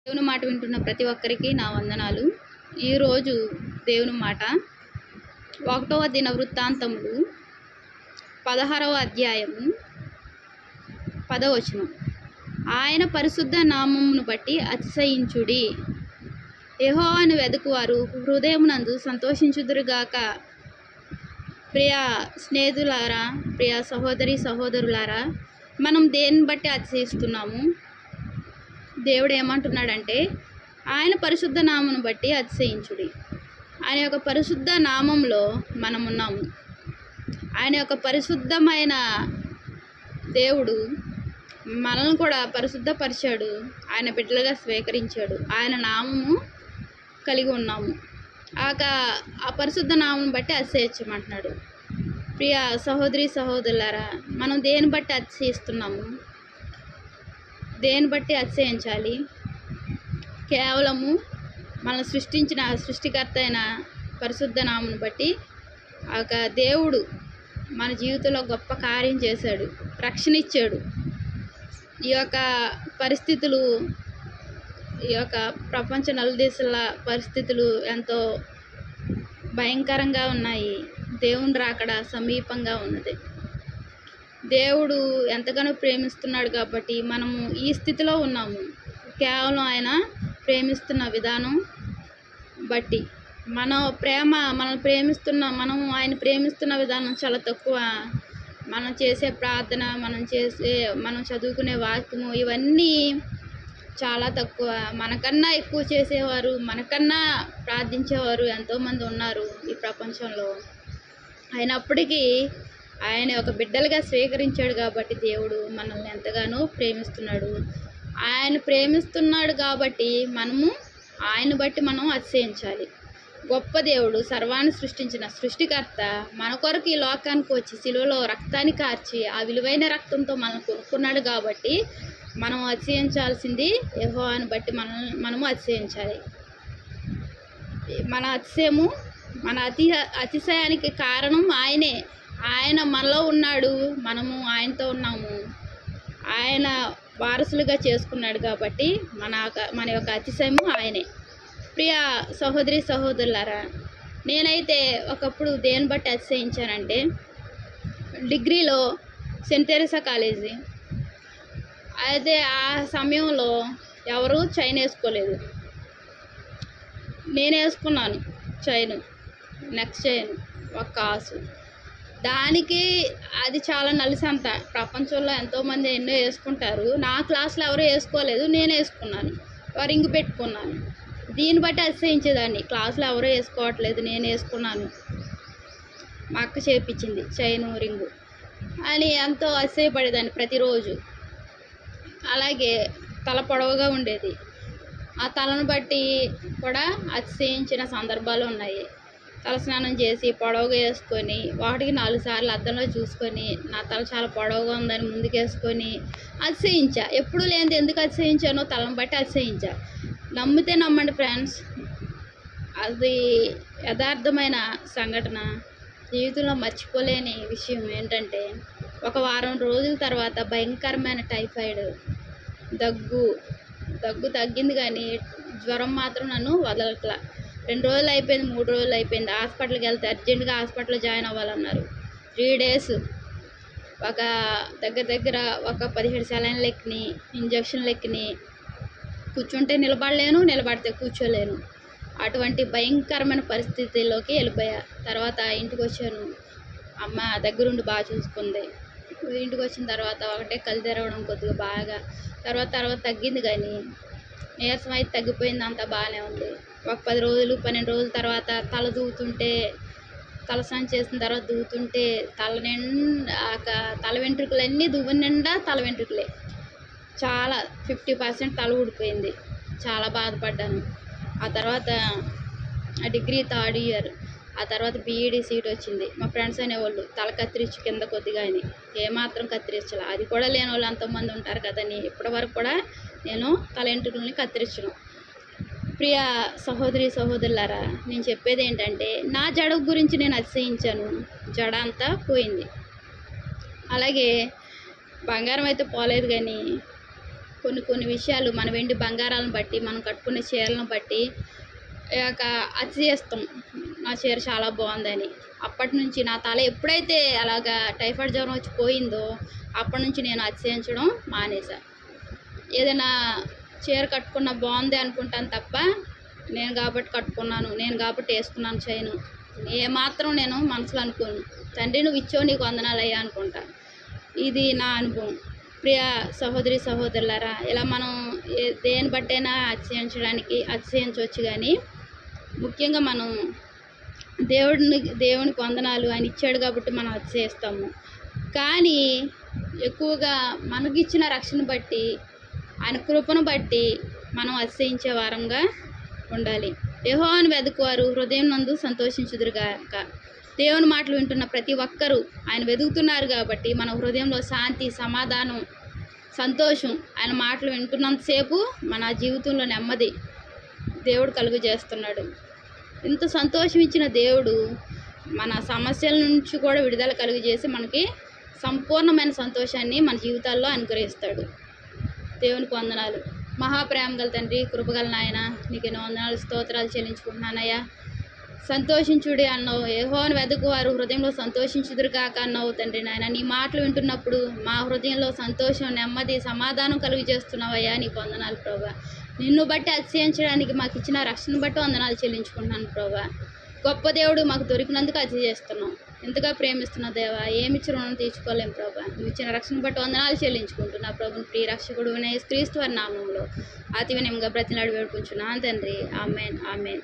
దేవుని మాట వింటున్న ప్రతి ఒక్కరికి నా వందనాలు. ఈరోజు దేవుని మాట 1వ దినవృత్తాంతములు 16వ అధ్యాయము 10వ వచనం. ఆయన పరిశుద్ధ నామమును బట్టి అతిశయించుడి. యెహోవాను వెదకువారు హృదయమునందు సంతోషించుదురుగాక. ప్రియ స్నేహితులారా, ప్రియ సహోదరులారా, మనం దేన్ని బట్టి అతిశయిస్తున్నాము? దేవుడు ఏమంటున్నాడంటే, ఆయన పరిశుద్ధ నామమును బట్టి అతిశయించుడి. ఆయన యొక్క పరిశుద్ధ నామంలో మనం ఉన్నాము. ఆయన యొక్క పరిశుద్ధమైన దేవుడు మనల్ని కూడా పరిశుద్ధపరిచాడు. ఆయన బిడ్డలుగా స్వీకరించాడు. ఆయన నామము కలిగి ఉన్నాము. ఆ పరిశుద్ధ నామం బట్టి అతిశయించమంటున్నాడు. ప్రియ సహోదరులారా, మనం దేని బట్టి అతిశయిస్తున్నాము? దేని బట్టి అతిశయించాలి? కేవలము మనం సృష్టించిన సృష్టికర్త అయిన పరిశుద్ధ నామమును బట్టి దేవుడు మన జీవితంలో గొప్ప కార్యం చేశాడు, రక్షణ ఇచ్చాడు. ఈ యొక్క పరిస్థితులు, ఈ యొక్క ప్రపంచ నలుదేశాల పరిస్థితులు ఎంతో భయంకరంగా ఉన్నాయి. దేవుని రాకడ సమీపంగా ఉన్నది. దేవుడు ఎంతగానో ప్రేమిస్తున్నాడు కాబట్టి మనము ఈ స్థితిలో ఉన్నాము. కేవలం ఆయన ప్రేమిస్తున్న విధానం బట్టి మనల్ని ఆయన ప్రేమిస్తున్న విధానం చాలా తక్కువ. మనం చేసే ప్రార్థన, మనం చదువుకునే వాక్యము, ఇవన్నీ చాలా తక్కువ. మనకన్నా ఎక్కువ చేసేవారు, మనకన్నా ప్రార్థించేవారు ఎంతోమంది ఉన్నారు ఈ ప్రపంచంలో. అయినప్పటికీ ఆయన ఒక బిడ్డలుగా స్వీకరించాడు కాబట్టి దేవుడు మనల్ని ఎంతగానో ప్రేమిస్తున్నాడు. ఆయన ప్రేమిస్తున్నాడు కాబట్టి ఆయన బట్టి మనం అతిశయించాలి. గొప్ప దేవుడు, సర్వాన్ని సృష్టించిన సృష్టికర్త మన కొరకు ఈ లోకానికి వచ్చి శిలువలో రక్తాన్ని కార్చి ఆ విలువైన రక్తంతో మనం కొనుక్కున్నాడు కాబట్టి మనం అతిశయించాల్సింది యెహోవాను బట్టి మనము అతిశయించాలి. మన అతిశయానికి కారణం ఆయనే. ఆయన మనలో ఉన్నాడు, మనము ఆయనతో ఉన్నాము. ఆయన వారసులుగా చేసుకున్నాడు కాబట్టి మన యొక్క అతిశయము ఆయనే. ప్రియ సహోదరులారా, నేనైతే ఒకప్పుడు దేని బట్టి అతిశయించానంటే, డిగ్రీలో సెయింట్ తెరెసా కాలేజీ అయితే ఆ సమయంలో ఎవరు చైన్ వేసుకోలేదు. నేను వేసుకున్నాను చైను, నెక్ చైన్, ఒక కాసు. దానికి అది చాలా నలిసంత. ప్రపంచంలో ఎంతోమంది ఎన్నో వేసుకుంటారు. నా క్లాస్లో ఎవరు వేసుకోలేదు, నేను వేసుకున్నాను. రింగ్ పెట్టుకున్నాను. దీన్ని బట్టి అతిశయించేదాన్ని. క్లాస్లో ఎవరో వేసుకోవట్లేదు, నేను వేసుకున్నాను. మా అక్క చేపించింది చైను, రింగు అని ఎంతో అతిశయపడేదాన్ని ప్రతిరోజు. అలాగే తల పొడవుగా ఉండేది. ఆ తలను బట్టి కూడా అతిశయించిన సందర్భాలు ఉన్నాయి. తలస్నానం చేసి పొడవుగా వేసుకొని వాటికి 4 సార్లు అద్దంలో చూసుకొని నా తల చాలా పొడవుగా ఉందని ముందుకేసుకొని అతిశయించా. ఎప్పుడు లేనిది ఎందుకు అతిశయించానో తలను బట్టి అతిశయించా. నమ్మితే నమ్మండి ఫ్రెండ్స్, అది యథార్థమైన సంఘటన. జీవితంలో మర్చిపోలేని విషయం ఏంటంటే, ఒక వారం రోజుల తర్వాత భయంకరమైన టైఫాయిడ్, దగ్గు తగ్గింది కానీ జ్వరం మాత్రం నన్ను వదలట్లా. 2 రోజులు అయిపోయింది, 3 రోజులు అయిపోయింది. హాస్పిటల్కి వెళ్తే అర్జెంటుగా హాస్పిటల్లో జాయిన్ అవ్వాలన్నారు. 3 డేస్ దగ్గర ఒక 17 సెలైన్లు ఎక్కినాయి, ఇంజక్షన్లు ఎక్కినాయి. కూర్చుంటే నిలబడలేను, నిలబడితే కూర్చోలేను. అటువంటి భయంకరమైన పరిస్థితిలోకి వెళ్ళిపోయా. తర్వాత ఇంటికి వచ్చాను. అమ్మ దగ్గరుండి బాగా చూసుకుంది. ఇంటికి వచ్చిన తర్వాత ఒకటే కళ్ళు తెరవడం కొద్దిగా బాగా, తర్వాత తగ్గింది కానీ నీరసం అయితే తగ్గిపోయింది. అంతా బాగానే ఉంది. ఒక 10 రోజులు 12 రోజుల తర్వాత తలస్నానం చేసిన తర్వాత దూతుంటే తల వెంట్రుకలన్నీ దువ్వెన నిండా తల వెంట్రుకలే. చాలా 50% తల ఊడిపోయింది. చాలా బాధపడ్డాను. ఆ తర్వాత డిగ్రీ 3rd ఇయర్, ఆ తర్వాత బీఈడీ సీట్ వచ్చింది. మా ఫ్రెండ్స్ అనేవాళ్ళు తల కత్తిరించి కింద కొద్దిగా అని, ఏమాత్రం కత్తిరించాల. అది కూడా లేని వాళ్ళు ఎంతోమంది ఉంటారు కదని ఇప్పటివరకు కూడా నేను తల వెంట్రుకలని కత్తిరించను. ప్రియ సహోదరులారా, నేను చెప్పేది ఏంటంటే, నా జడ గురించి నేను అతిశయించాను. జడ అంతా పోయింది. అలాగే బంగారం అయితే పోలేదు కానీ కొన్ని కొన్ని విషయాలు మన వెండి బంగారాలను బట్టి, మనం కట్టుకునే చీరలను బట్టి అతిశయిస్తాం. నా చీర చాలా బాగుందని. అప్పటి నుంచి నా తల ఎప్పుడైతే అలాగా టైఫాయిడ్ జ్వరం వచ్చి పోయిందో అప్పటి నుంచి నేను అతిశయించడం మానేసా. ఏదైనా చీర కట్టుకున్న బాగుంది అనుకుంటాను తప్ప, నేను కాబట్టి కట్టుకున్నాను, నేను కాబట్టి వేసుకున్నాను చైను, ఏమాత్రం నేను మనసులో అనుకోను. తండ్రి నువ్వు ఇచ్చావు, నీకు వందనాలయ్యా అనుకుంటా. ఇది నా అనుభవం. ప్రియ సహోదరి సహోదరులారా, ఇలా మనం దేని బట్టైనా అతిశయించవచ్చు, కానీ ముఖ్యంగా మనం దేవునికి వందనాలు, ఆయన ఇచ్చాడు కాబట్టి మనం అతిశయిస్తాము. కానీ ఎక్కువగా మనకిచ్చిన రక్షణ బట్టి, ఆయన కృపను బట్టి మనం అతిశయించే వారంగా ఉండాలి. యెహోవాను వెదుకువారు హృదయం నందు సంతోషించుదురుగాక. దేవుని మాటలు వింటున్న ప్రతి ఒక్కరూ ఆయన వెతుకుతున్నారు కాబట్టి మన హృదయంలో శాంతి, సమాధానం, సంతోషం, ఆయన మాటలు వింటున్నంతసేపు మన జీవితంలో నెమ్మది దేవుడు కలుగు చేస్తున్నాడు. ఇంత సంతోషం ఇచ్చిన దేవుడు మన సమస్యల నుంచి కూడా విడుదల కలుగు చేసి మనకి సంపూర్ణమైన సంతోషాన్ని మన జీవితాల్లో అనుగ్రహిస్తాడు. దేవునికి వందనాలు. మహాప్రేమ గల తండ్రి, కృపగల నాయన, నీకు ఎన్నో వందనాలు, స్తోత్రాలు చెల్లించుకుంటున్నానయ్యా. సంతోషించుడి అన్నావు, యెహోవాను వెతుకువారు హృదయంలో సంతోషించుదురుగాక అన్నావు తండ్రి నాయన. నీ మాటలు వింటున్నప్పుడు మా హృదయంలో సంతోషం, నెమ్మది, సమాధానం కలుగు చేస్తున్నావయ్యా. నీకు వందనాలు ప్రభా. నిన్ను బట్టి అతిశయించడానికి మాకు ఇచ్చిన రక్షణ బట్టి వందనాలు చెల్లించుకుంటున్నాను ప్రభా. గొప్ప దేవుడు మాకు దొరికినందుకు అతిశయిస్తున్నాం. ఎంతగా ప్రేమిస్తున్నావు దేవా, ఏమిచ్చి రుణం తీర్చుకోలేం ప్రభా. నువ్వు ఇచ్చిన రక్షణ బట్టి వందనాలు చెల్లించుకుంటున్నా ప్రభుని ప్రియ రక్షకుడు క్రీస్తు వారి నామంలో అతి వినయంగా బ్రతిలాడి వేడుకుంటున్నాను తండ్రి. ఆమేన్, ఆమేన్.